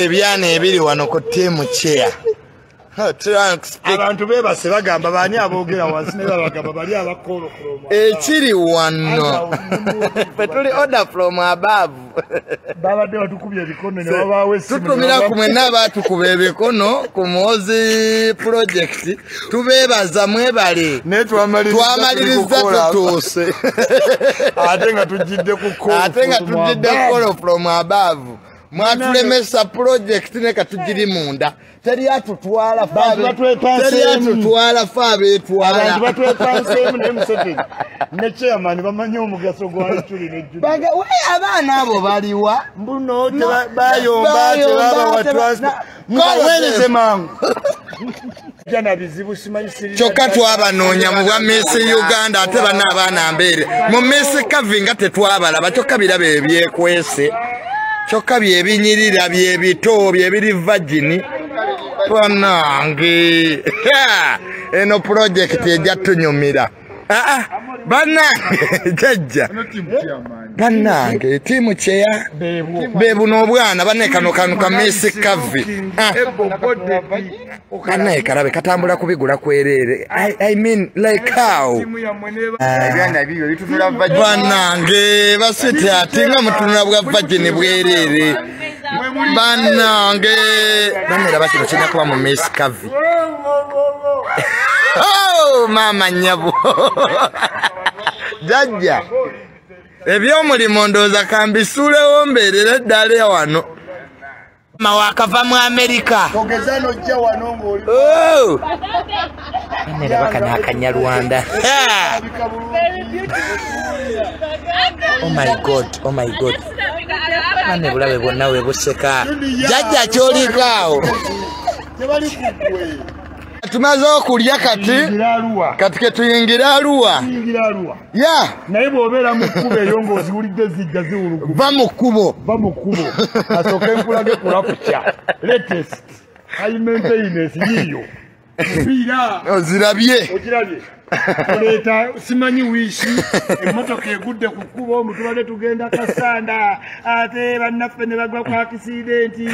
Ebyana ebiri wano ku team chair. Abantu bebase bagamba bani aboogera wansi ne bagamba bali abakolo from ekiri wano petuli order from above baba de watukubye ebikono ne babawe esimu tutumira kumwe n'abatukuba ebikono ku Muhozi project tubebaza mwebale ne twamaliriza tutuuse ate nga tujidde kukolo from above mwatulemesa project ne katujiri munda teri atutwala faabeetwala abantu batwepanseemu ne Museveni ne chairman bamanyi omugaso gwali tuli nejjude we abaana abo baliwa mbuno bayomba tebaba watwasweereze mangu jana bizibu simanyi siri kyokka twabanoonya mu bwa Miss Uganda ate bana abaana mbeere mu Miss Kavinga tetwabalaba kyokka biraba ebyekwese kyokka byebinyirira byebito byebiri vagini Banange eno project ejja tunyumira banange jajja banange timu cheya bebu n'obwana banekano kanu ka Miss Kavi kanaye karabe katambula kubigula kwerere I mean like how banange basite atinga mutunula bwa vagini bwerere banange bamera bakino kina kuba mu Miss Kavi oh mama nyabu jajja eby'omulimu ndooza kambisuulewo mbeerera eddala wano mawakava mu Amerika ogeza n'ojja wano ng'oli bamera bakana akanyarwanda oh my god ane bulabe bwonna we buseka jajja kyolikaawo tumaze okulya kati ke tuyingira Arua ya naye bw'obeera mu kkubo eyo ng'oziwulidde zijja ziwulugu va mu kkubo asooka enkulage kulapukya latest high maintenance yiyo mpira ozirabye ogirabye oleeta simanyi wiishi emmotoka egudde ku kkubo mutubadde tugenda Kasanda ate bannaffe ne bagwa ku akisidenti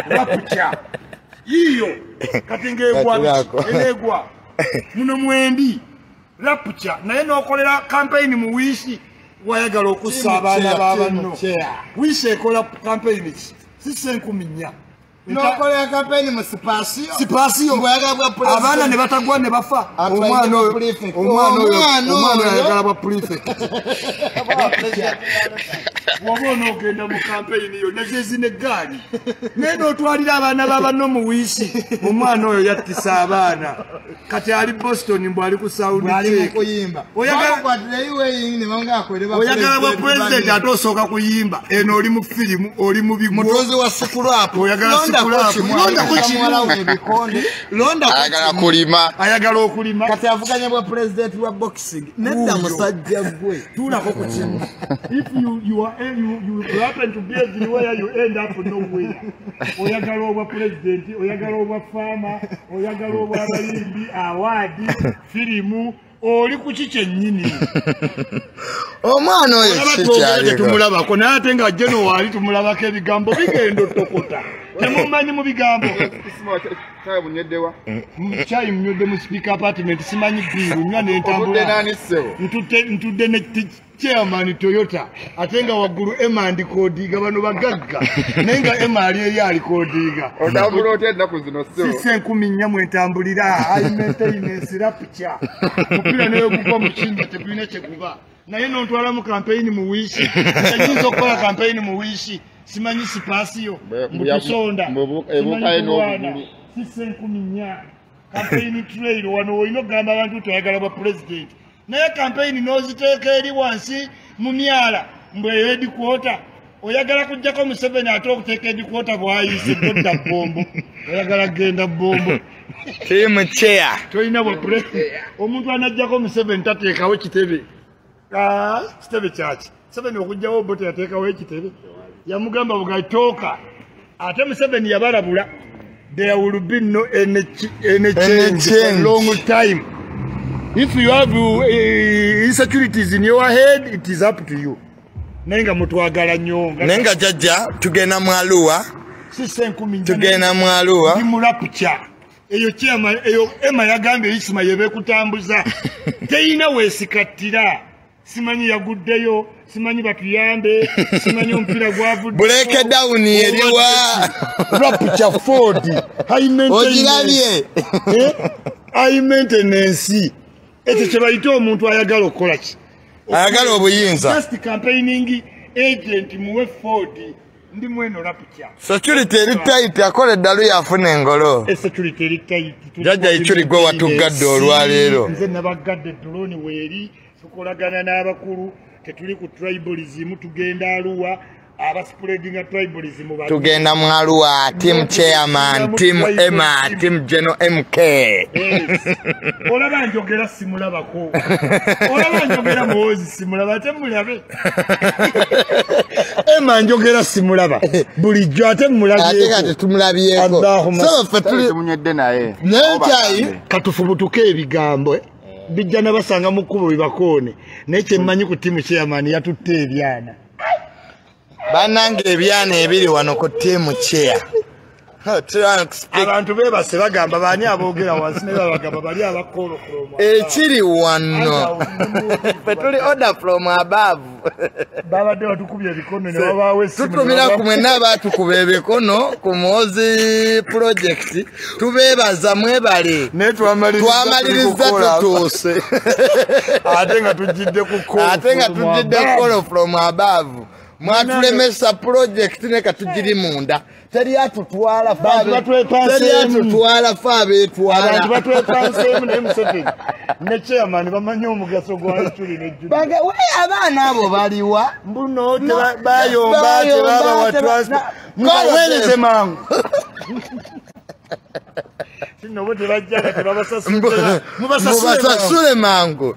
lapukya yiyo kati ng'egwa muno mwendi lapukya naye n'okolera campaign mu wiishi wayagala okussa abaana b'abanno wiishi ekola campaign ki si 5,000 n'okolera campaign mu sipasiyo abaana ne batagwa ne bafa omwana oyo ayagala bwa prefect waba onoogenda mu campaign yo nezezi neggaali naye n'otwalira abaana b'abanno mu wiishi omwana oyo yattisa abaana kati ali Boston mbw ali ku sound check oyagala bwa president ate osooka kuyimba eno oli mu firimu oli mu bigwo mutozi wa sikulap oyagala ayagala okulima kati avuganya bwa president wa boxing nedda musajja gwe tulako ku kimu if you happen to be everywhere you end up nowhere oyagala obwa president oyagala obwa farmer oyagala obwa abayimbi awadi firimu oli ku kikyennyini omwana oyo kikyali tumulabako naye ate nga jeno waali tumulabako ebigambo bigenda otokota temumanyi mu bigambo chayi munywedde mu speaker apartment simanyi biiru nywa nentambula ntudde ne chairman Toyota ate nga waggulu Emma ndikoodiiga bano bagagga naye nga Emma ali eri alikoodiiga otambula otya ennaku zino si 5,000 mwentambulira high maintenance rapcha mupira naye gugwa mu kinja tebulina kyekuba naye nontwala mu campaign mu wiishi ayinza okukola campaign mu wiishi simanyi sipasiyo mukusonda ebukaye n'obugulu si 5,000 campaign trail wano olina okugamba abantu toyagala bwa president naye campaign n'oziteeka eri wansi mu myala mbweyo headquarter oyagala kujjako Museveni ate okuteeka headquarter bw'ayise dodda bombo oyagala genda bombo team chair tolina bwa president omuntu anajjako Museveni tateekawo kitebe kitebe kyaki Museveni okujjawo bo teyateekawo ekitebe yamugamba bugatoka ate Museveni yabalabula there will be no any change for a long time. If you have insecurities in your head, it is up to you. nenga mutwagala nnyo nenga jajja tugenda mu Arua sisse 10 tugenda mu Arua ndi mulapucha eyo kyama eyo Emma yagambye Isma yebe kutambuza teyina weesikattira simanyi yaguddeyo simanyi batuyambe simanyi ompira gwavudde break down eriwa rapucha Ford high maintenance high maintenance ekyo kye bayita omuntu ayagala okukola ki ayagala obuyinza just campaigning agent muwe Ford ndi mweno rapucha security eri tight akole dalu yafuna engolo security eri tight jajja ichuli gwe watugadde olwaleero nze nabagadde drone weeri tukolagana n'abakulu tetuli ku tribalism tugenda Arua abaspreading tribalism tugenda mu Arua team chairman team Emma team General MK olaba njogera simulabako olaba njogera Mozi simulaba ate mulabe Emma njogera simulaba bulijjo ate mulabe ate kati tumulabyeko so fe tuli munywedde naye nenchai katufubutuke ebigambo bijja nabasanga mu kkubo bibakone nekye mmanyi ku timu chairman yatutte ebyana banange ebyana ebiri wano ku timu chair abantu bebase bagamba bani aboogera wansi ne bagamba bali abakolo from ekiri wano petuli order from above babadde batukubye ebikono ne babaawe tutumira ku mwena abatukuba ebikono ku Muhoozi project tubeebaza mwebale twamaliriza tutuuse ate nga tujjidde ku call from above mwatulemesa project ne katujiri munda teri atutwala fa abetwala abantu batwepanseemu naye Museveni ne chairman bamanyi omugaso gwa Ichuli nejjude abaana abo baliwa mbuno bayomba tebaba wa transport mubaweereze mangu sinobo tebajjaga mubasasule mangu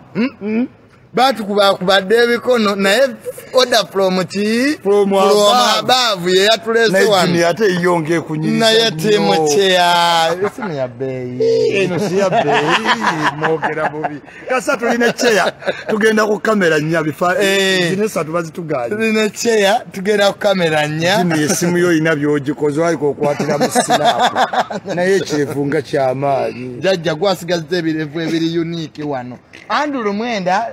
batukubakubadde ebikono naye order from above ye yatulese wano ate yonge kunyiriza naye timu chair esimu ya bei eno si ya bei mogera bubi kasa tulina chair tugenda ku kamera nya bifa zine satu bazituganye tulina chair tugenda ku kamera nya ni esimu yo ina byogikozo aliko kwatira mu snap naye kyevunga kyamaanyi jajja gwasigaze ebirevu ebiri unique wano Andrew Mwenda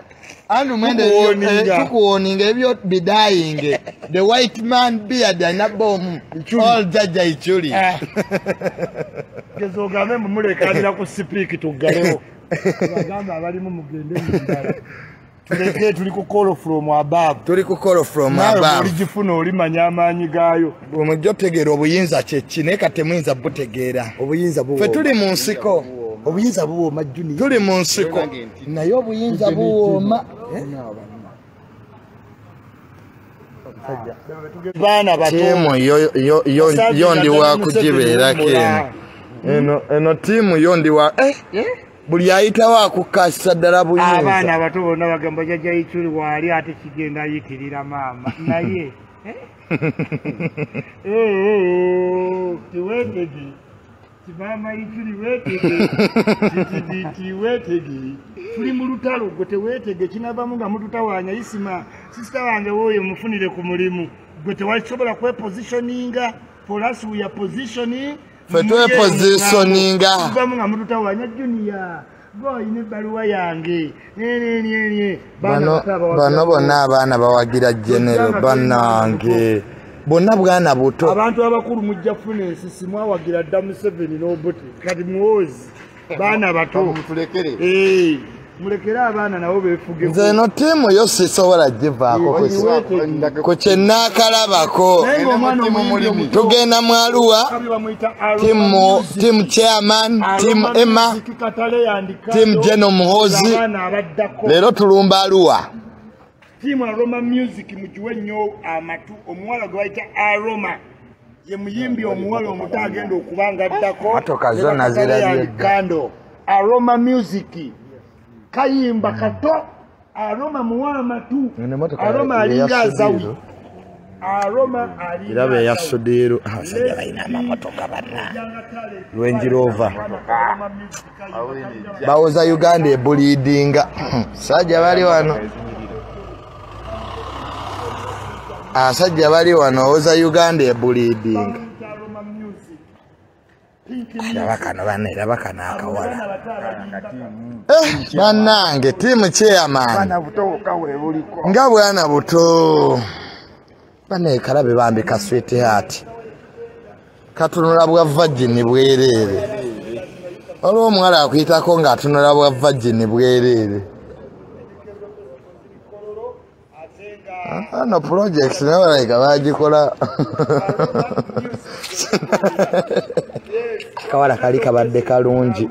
tukuwoninga ebyo bidayinge the white man beard and a bomb all jajja Ichuli gezogambe mumulekanira ku speak tugalewo bagamba abalimu mugende ndala tuleke tuli ku call from above olijifuna olimanya amaanyi gaayo omujjo tegera obuyinza kyeki naye katemuyinza butegeera obuyinza buwo fe tuli mu nsiko obuyinza buwooma juni tuli mu nsiko naye obuyinza buwooma baana tiimu yo ndi wa kugibeerako eno tiimu yo ndi wa buli ayitawo akukasa ddala buyinza abaana abato bonna bagamba jajja Ichuli waali ate kigenda ayitirira maama naye tiwetege kibama Ichuli wetege tuli mu lutalo gwe tewetege kinavamu nga mututawanya Isma sister wange woyo mufunire ku mulimu gwe tewasobola kwepositioninga for us we are positioning positioninga kuvamu nga mututawanya junior goyine baluwa yange bano bonna abaana bawagira genero banange bonna bwana buto abantu abakulu mujja kufuna ensisi mwawagira dda Museveni n'obuti kati Muhoozi baana bato mutulekere mulekere abaana nabo befuge nze eno tiimu yo sisobola givaako ku kyenaakalabako tugenda mu Arua tiimu chairman tiimu Emma tiimu General Muhoozi leero tulumba Arua tiimu Aroma music mukiwe nnyo amatu omuwala gwe bayita Aroma ye muyimbi omuwala omuto agenda okubanga addako matoka zonna zirabye kando Aroma music kayimba kato Aroma muwama tu Aroma alinga azawi Aroma alinga irabe ya Sodiru asajja balina amamotoka banna Range Rover bawoza Uganda ebulidinga sajja bali wano asajja bali wano oza Uganda ebuliidinga laba kano akawala bannange tiimu chairman nga bwana buto bane kalabe bambika sweetheart katunula bwa virgin bwerere olwo omwala akuyitako ng'atunula bwa virgin bwerere no projects nabalayika bagikola akawala kali kabadde kalungi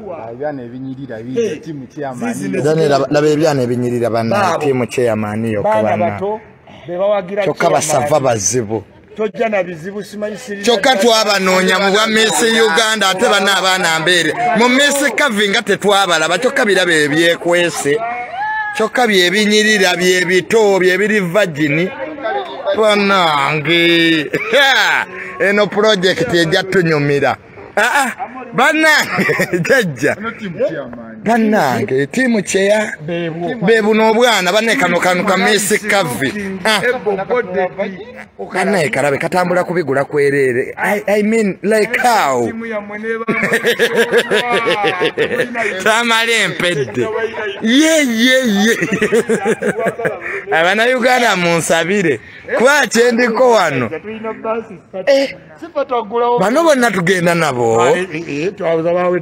laba ebyana ebinyirira banna tiimu chairman yokka kyokka basava bazibu kyokka twabanoonya mu bwa Miss Uganda ate bana abaana mbeere mu Miss Kavinga tetwabalaba kyokka biraba ebyekwese kyokka byebinyirira byebito byebiri virgin banange eno project ejja tunyumira bannange jajja bannange tiimu kyeya beebu n'obwana banne kano ka Miss Kavi banne kalabe katambula kubigula kwerere I mean like how tamale empedde ye abana Uganda munsabire kuba kyendiko wano bano bonna tugenda nabo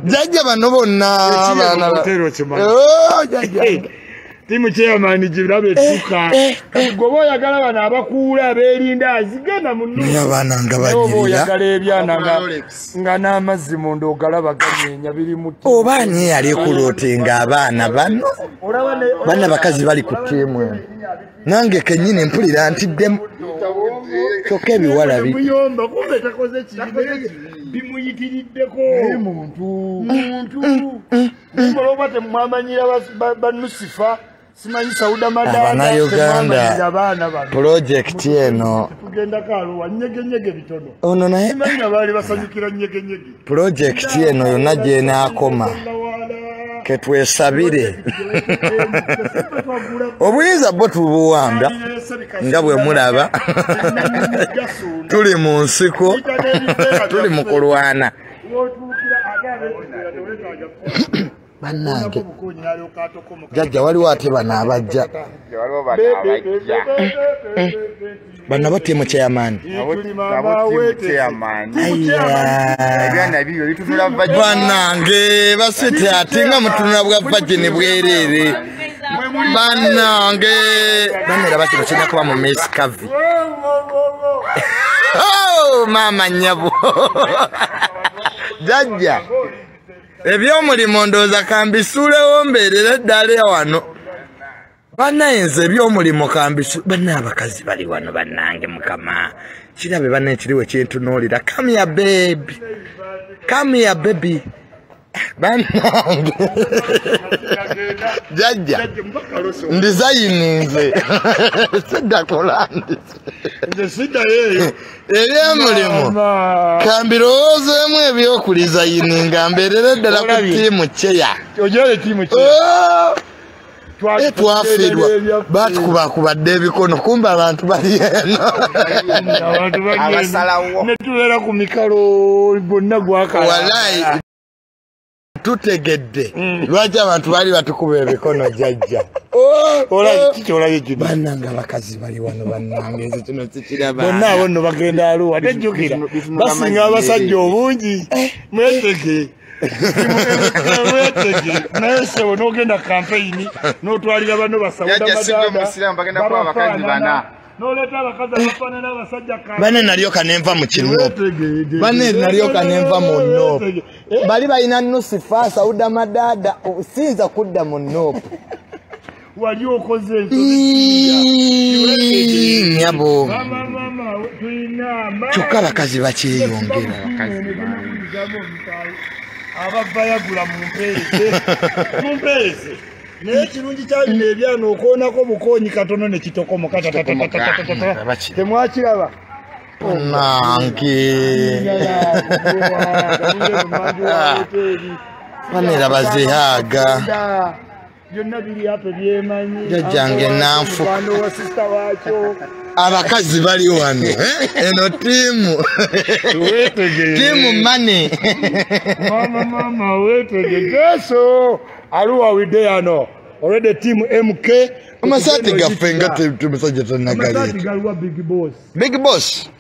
jajja bano bonna timu chairman jibirabe tuka gobo yagala bana abakuula aberinda azigana munno abana nga bajirira yagala ebyana nga n'amazzi mundo galaba ganyenya biri muti obanye yali kulotenga abana bano bana bakazi bali ku timu nange kenyine mpulira ntiddemu kyokka ebiwala biyomba kumbe takoze kibi bimuyitiriddeko muntu mboloba temwamanyira banusifa simanyi sauda madala abana Uganda project eno tugenda kalo wanyegenyege bitono ono naye simanyi nabali basanyukira nyegenyege project eno yonna gye naakoma ketwesabire obuyinza bwo tubuwanda nga bwe mulaba tuli mu nsiko tuli mu kulwana bannange jajja waliwo ate bano abajja bano batiimu chairman bannange basite ate nga mutunula bwa virgin bwerere bannange banera bakino kirina kuba mu Miss Kavi mama nyabo jajja eby'omulimu ndowooza kambisuulewo mbeerera eddala wano bannayenze eby'omulimu kambisuule banna abakazi bali wano bannange mukama kirabe banna ekiriwo kyentunuulira come here baby bannange jajja ndizayininze siddakola eby'omulimu kambirowoozeemu ebyokulizayininga mbeerera eddala ku tiimu kyeya twafiirwa batukubakubadde ebikono kumbe abantu bali eno netubeera ku mikalo bonna gwakalayi tutegedde lwaki abantu bali batukuba ebikono jajja bannanga abakazi bali wano bannange ezo kino sikiraba bonna abo nno bagenda aluwa tejjukira basinga abasajja obungi mwetege naye sebo n'ogenda kampeyini n'otwalira bano basawuda bane nalyoka nenva mu kinuupu bane nalyoka nenva mu nuupu bali balina nusifa sauda madada sinza kudda mu nuupu wali okoze nyabo kyokka abakazi bakyeyongera abavayagula mumpeereze naye ekirungi kyalina ebyana okwonako bukonyi katono nekitokomo temwakiraba nange banera bazehaga byonna biri ape byemanyi jjange nanfu wa sister wacho abakazi bali wano eno tiimu tiimu money mama wetege so aluwa wideyano already team MK amasati gaffe nga tumusajja tanagaleta galuwa big boss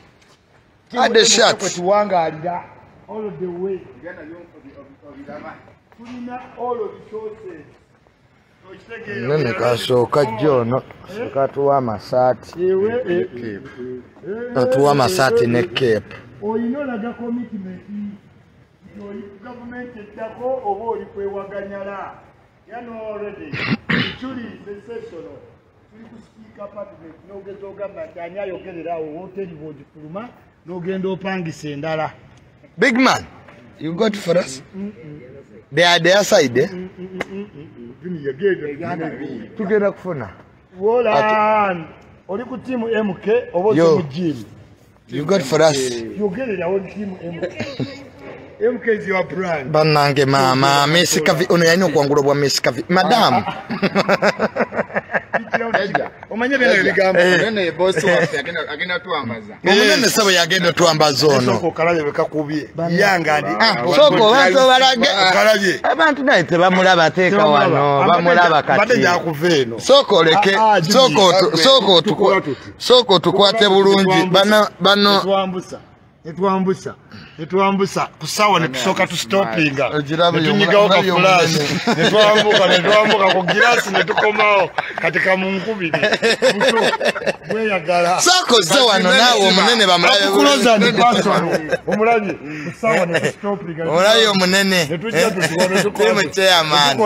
had the shots tuwangalira all of the way tulina all of the choices nene kasooka jjono katuwa amasaati atuwa amasaati ne cape oyina olaga commitment government ettako oba oli kwewaganyala yano already chuli sensational tuli ku speaker apartment n'ogenda ogamba nti ani ayogerera awo hoteli bw'ogifuluma n'ogenda opangisa endala. Big man, you got for us? They are their side, Together kufuna. Wolan. Oli ku team MK oboze mu gym. You got for us? Yogerera on team MK. MK is your brand. Banange mama, Messi kavi ono yanywa kwangula bwa Messi kavi. Madam. Omanye bene bigambo. Nene boss waffe agenda tuambaza. Omunene sabo yagenda tuambaza ono. Soko kalaje bekakubye. Yanga ndi. Soko bantu balage. Kalaje. Abantu naye tebamulaba teeka wano, bamulaba kati. Bade yakuve eno. Soko leke, soko tukwate bulungi. Bano Netwambusa kusawa netusoka tu stoppinga netunyigawo ka flash netwambuka ku girasi netukomao katika munkubiri muto bweyagala soko zo wano nawo omunene bamulabe kuloza ni password omulaje kusawa ne stoppinga olaye omunene netujja tusiwone tukola chairman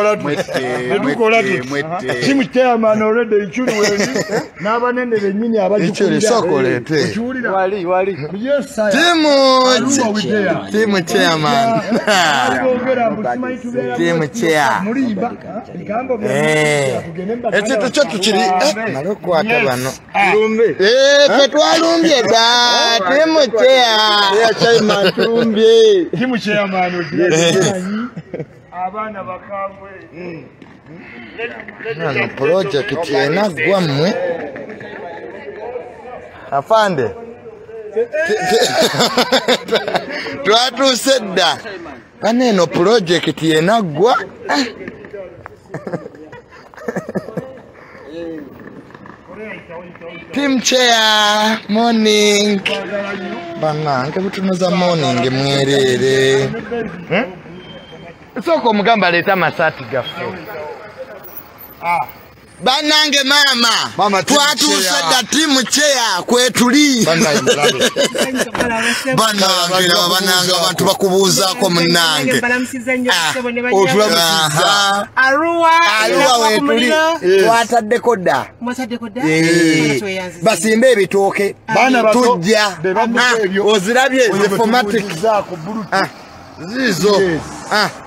netukola timu chairman already ichuri wendi n'abanene benyini abajukira soko lete wali yes sir Team chairman. Team chair. Ekitu kyo tukiri nalokwata bano. Tetwalumbye da. Team chair. Chairman tumbye. Team chairman okiranyi abana bakambwe. Nano project yena gwammwe. Afande. Twatuuse dda bane eno project yenaggwa team chair morning banange butunuza morning mwerere soko omugamba aleeta amasaati gaffe banange mama twatuuse dda timu cheya kwetuli banange abantu bakubuuzaako munange aluwa wetuli twataddeko dda basimba ebitooke tujja ozirabye informatic zizo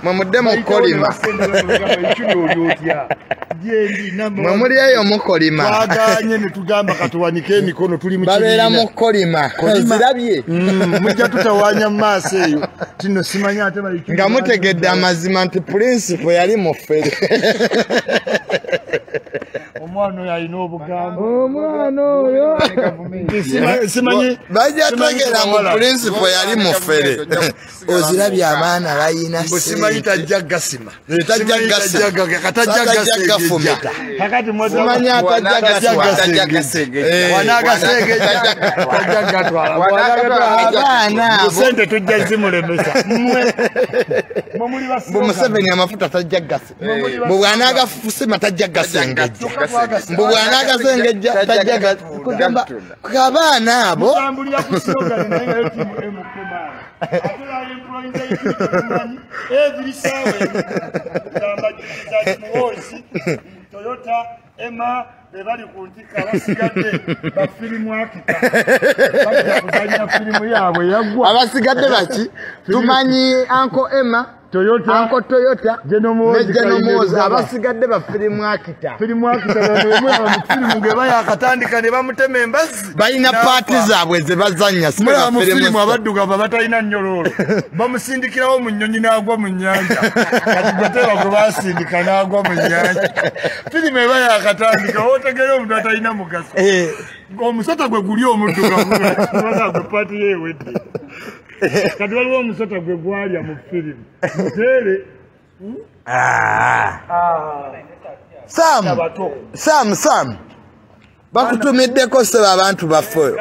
mwemudde mukolima mwemuli eyo mukolima twaganye netugamba katuwanike emikono tuli babeera mukolima ozirabye mujja tutawanya mu maaso eyo tino simanya ate nga mutegedde amazima nti principal yali mufere omwana oyo alina obugambo omwana oyo simanyi bajja tegera mu principal yali mufere ozirabye abaana bayina simanyi tajja gasima tajja gafumita kakati simanyi atajja gasengeja tajja gatwala abaana sente tujja zimulemesa Museveni amafuta tajja gase mbu bw'anaaga fusima tajja gasengejja mbu bw'anaaga sengejja tajja kugamba abaana abo every Saturday Toyota Emma bali kuntika basigadde ba filimu akita kuzanya filimu yaabwe yagwa abasigadde baki tumanyi Uncle Emma Toyota Uncle Toyota Genomoza abasigadde ba film actor mu geba yakatandika ne bamutema embazi balina paati zaabwe ze bazannya simula mu filimu abaddugavu batalina nnyololo bamusindikirawo mu nnyonyi n'agwa mu nnyanja kati batera gwe basindika n'agwa mu nnyanja filimu eba yakatandika otegera omuntu atalina mugaso omusota gwe guli omuddugavu gwe paati yeewedde kati waliwo omusota gwe gwalya mu filimu mutere Sam bakutumiddeko seba abantu baffe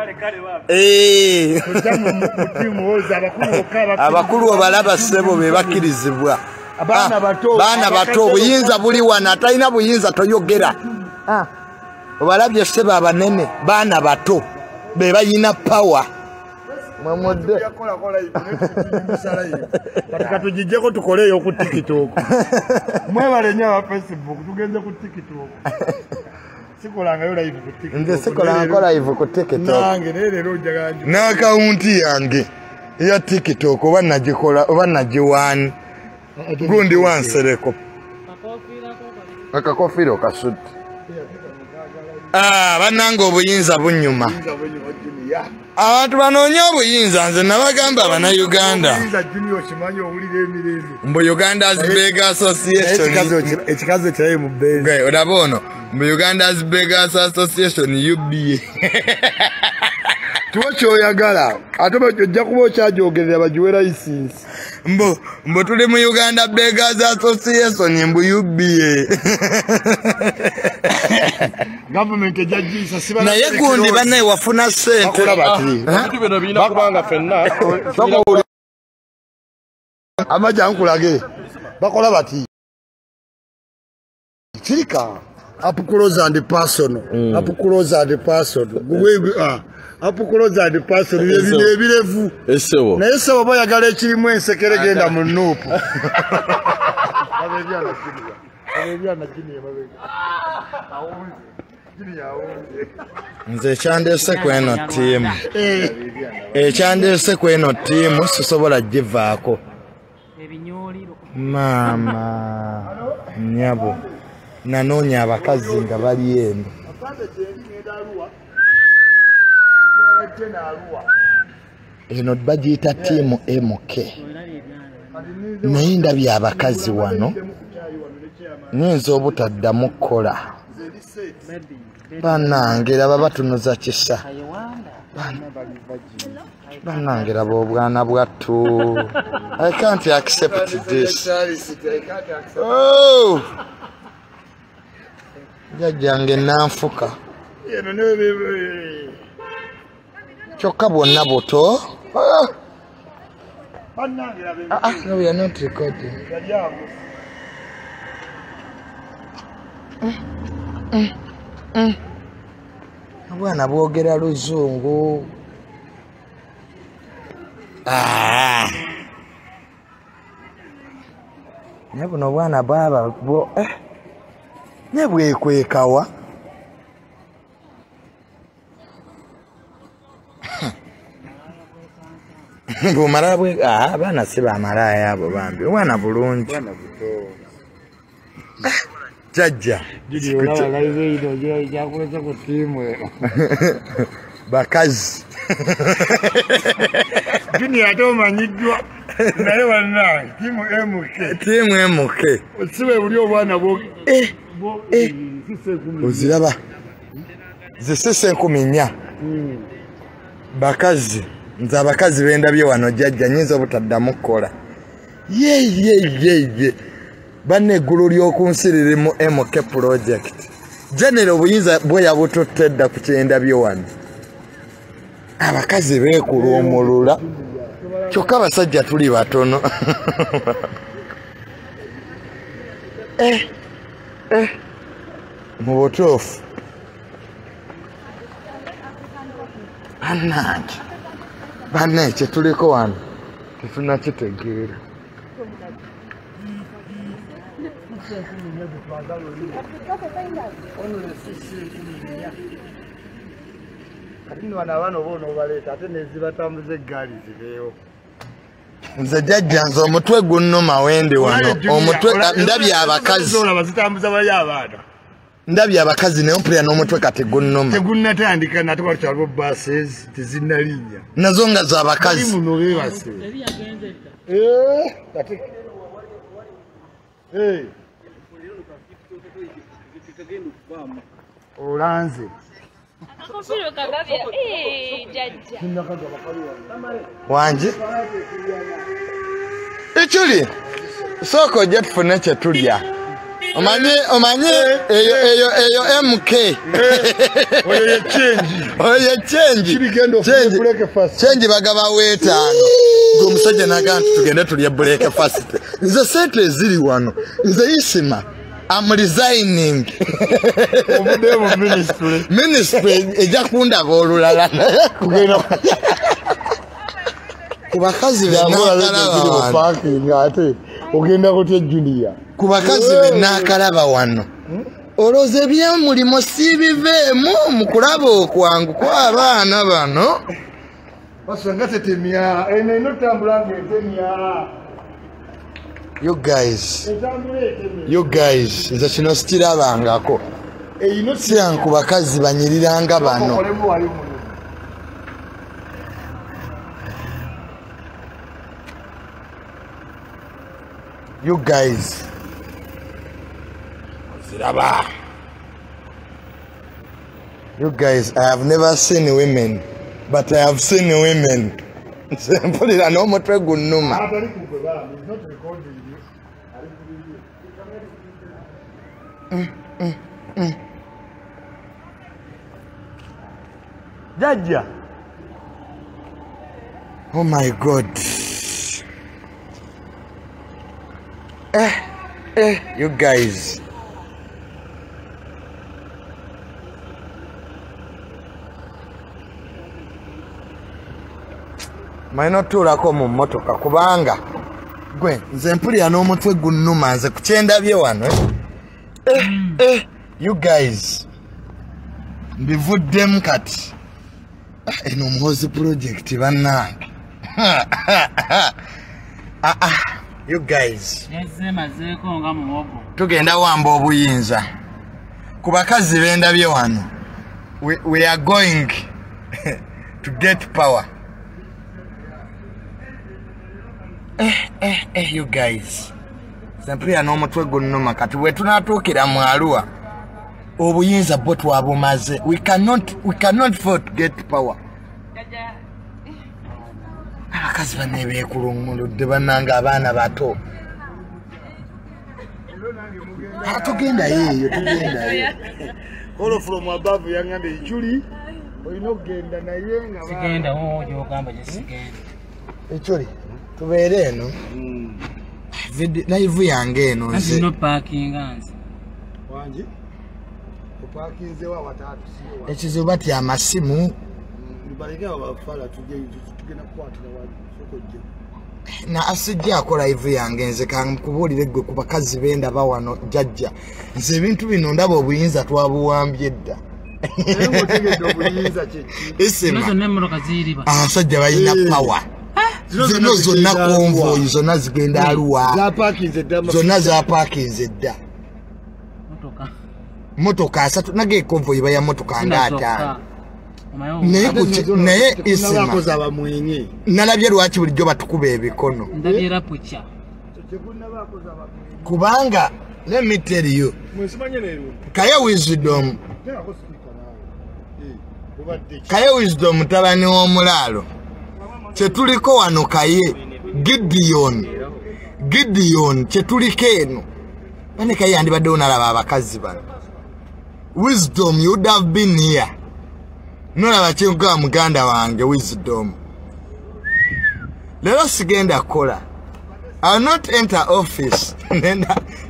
abakulu obalaba ssebo be bakkirizibwa baana bato obuyinza buli wano atalina buyinza toyogera obalabye ssebo abanene baana bato be bayina power mwamudde katujijjeko tukoleeyo ku TikTok mwebale nnyo aba Facebook tugenze ku TikTok sikolangayo live ku TikTok nze sikolanga live ku TikTok nange leero ojaganje n'akawunti yange eya TikTok oba nagikola oba nagiwaani gundi wansereko akakofiro kasudde bannange obuyinza bunyuma abantu banoonya obuyinza nze nabagamba abannayuganda mbu Uganda's Beg Association ekikazo kyaye mu benzi olaba ono mbu Uganda's Beg Association UBA tuwo kyoyagala ate ojja kuba okyajogerera bagiwe license mbu tuli mu Uganda Beggars Association mbu UBA government ejagisa siba naye gundi banne wafuna ssente bino bina kubanga fenna amaja nkulage bakola bati kirika up close and personal up close and personal up close and personal ebirevu esebo naye sebo bayagala ekirimu ensekere genda mu nuupu nze ekyandeese kweno ttiimu ekyandeese kweno ttiimu sisobola givaako maama nyabo nanoonya abakazi nga bali eno eno bagiyita ttiimu MK naye ndabye abakazi wano nyinza obutaddamu kukola bannange baba batunuza kisa bannange laba obwana bwattu I can't accept this jajjange nanfuka kyokka bwonna buto no, we are not recording. Abwana bwogera luzungu ne buno bwana bwaba bwo ne bwekwekawa bumala bwe abaana si bamalaya abo bambi omwana bulungi jajja bakazi jini ate omanyiddwa naye wanna tiimu MK sibe buli obwana oziraba zisese 14 bakazi nze abakazi bendabye wano jajja nyinza obutaddamu kukola ye banne eggulu ly'okunsi liri mu MK project general obuyinza bwe yabututte dda ku kyendabye wano abakazi beekuluumulula kyokka abasajja tuli batono mu butuufu annange banne kye tuliko wano tetunnakitegeera kati wano abaana oba onoobaleeta ate nezibatambuza eggaali zibeewo nze jjajja nze omutwe gunnuma wende wano omutwe ndabye abakazi bazitambuza bali abaana ndabye abakazi naye mpulira n'omutwe kati gunnuma tegunnatandika nate walikyaliwo buses tezinnalinya nazo nga z'abakazi muno beebase olanze wanje ekiri sooka ojja tufune kye tulya omanye eyo MK oyo change bagabawo 5 omusajja nagaa nti tugende tulye breakfast nze sente eziri wano nze Isma I'm resigning. Ministry ejja kundaba olulala kubakazi ogenda kutya Junior kubakazi benakalaba wano oloze byamulimo sibiveemu mu kulaba okwangu kw'abaana bano basanga tetemya eno tambula ngetemya you guys nze kino sikirabangako siranga ku bakazi banyiriranga bano you guys ziraba you guys I have never seen women but I have seen women mpulira n'omutwe gunnuma Jajja. Oh my God. You guys. Maino tulako mu motoka kubanga gwe nze mpulira n'omutwe gunnuma nze kukyendabye wano you guys mbivuddemu kati eno muhozi project bannange you guys tugenda wamba obuyinza ku bakazi bendabye wano we are going to get power you guys simply n'omutwe gunnuma kati bwe tunatuukira mu Arua obuyinza bwo twabumaze we cannot afford to get power abakazi bane beekulunguludde bannanga abaana bato tugendayo All from above yangambe ichuli oyino kugenda naye nga sigenda ojo ogamba je sigenda ichuli tubeere eno live yange eno nze no parking anzi wanji upakinze wa watatu sio ekizibu bati amasimu nibaleka abafala tugenda kwatira wali soko je na asijja akola live yange nze kankubuulire gwe ku bakazi benda bawano jajja nze ebintu bino ndaba obuyinza twabuwambye dda Isma nemmotoka ziriba abasajja balina power zino zonna konvoyi zonna zigenda Arua zonna zapakinze dda motoka asatu nage konvoyi baya motoka ng'ataano naye Isma nalabye lwaki bulijjo batukuba ebikono kubanga let me tell you Kaya Wisdom mutabani w'omulaalo kyetuliko wano Kaye Gideon kyetuliko eno bane Kaye yandibadde onalaba abakazi bano Wisdom you would have been here nolaba kyenkola muganda wange Wisdom lero sigenda kola I'll not enter office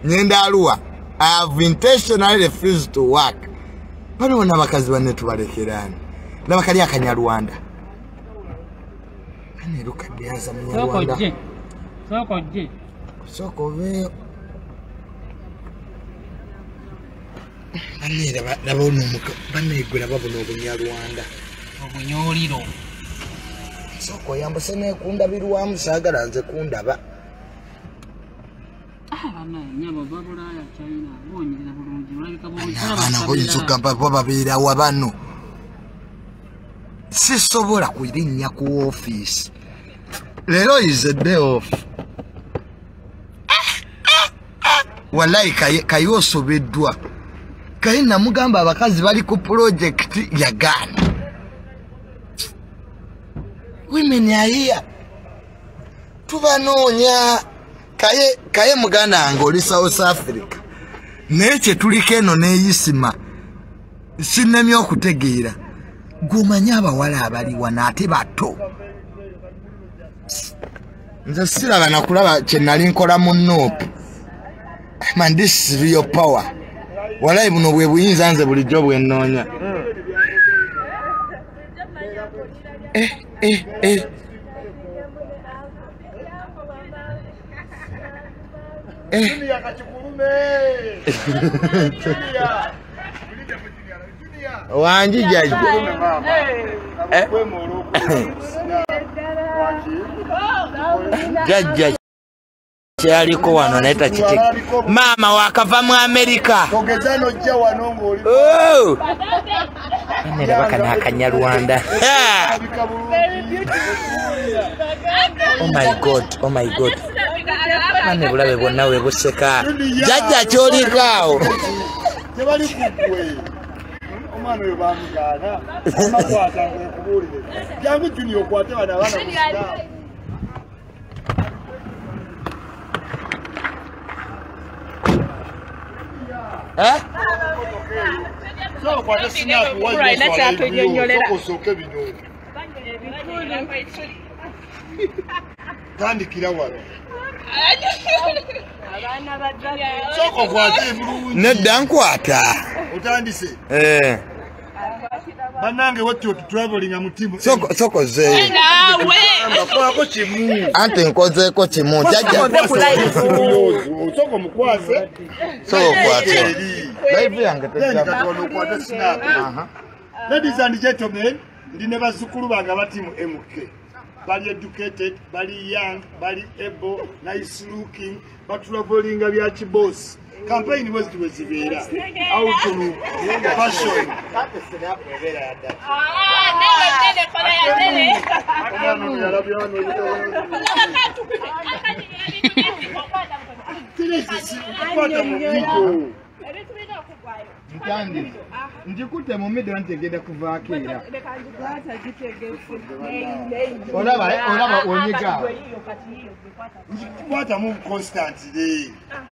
nyenda Arua I have intentionally refused to work bano wana bakazi bane tubalekerani nabakali akanyarwanda aniruka byaza mu Rwanda soko ve anira babona umuka banegura babona obunyarwanda obunyoliro soko yambose ne kunda birwa musagala nze kundaba Abana boyinzuka babo babira wabano sisobola kuirinnya ku office lero is a day off wallahi kayosobeddwa kayi namugamba abakazi bali ku project ya Ghana women are here tubanoonya kaye muganda ngoli South Africa neche tulikeno ne Isma sinemyo okutegeera gumanya abawala abali wanate bato nze siraba nakulaba kyenali nkola mu nope man this is real power walayi buno bwe buyinza nze bulijjo bwennoonya wanji jaji jaji kyaliko wano naita kiki mama wakava mu America ogezano jja wano ngoli ne bakana akanyarwanda oh my god ane bulabe bonna we buseka jajja kyolikaawo tebali kukwe omwana oyo bamugana amakwata ngekubulire jangu junior okwate bana abana musika so kwate sinatu waje sokosoke binyo tandikira wano soko kwate bulungi nedda nkwata utandise banange watyo traveling amutimu soko ze kwako chimu ante nkozeeko kimu jajja soko mukwase soko kwate live yange kwate snap ladies and gentlemen ndine bazukulu banga batimu MK bali educated, bali young, bali able, nice looking, but traveling bya chiboss. Campaign was to Zivera. How to look, passion. Mtandi njikute mu middle ntegeda kuvaakira olaba onyiga What a move constantly.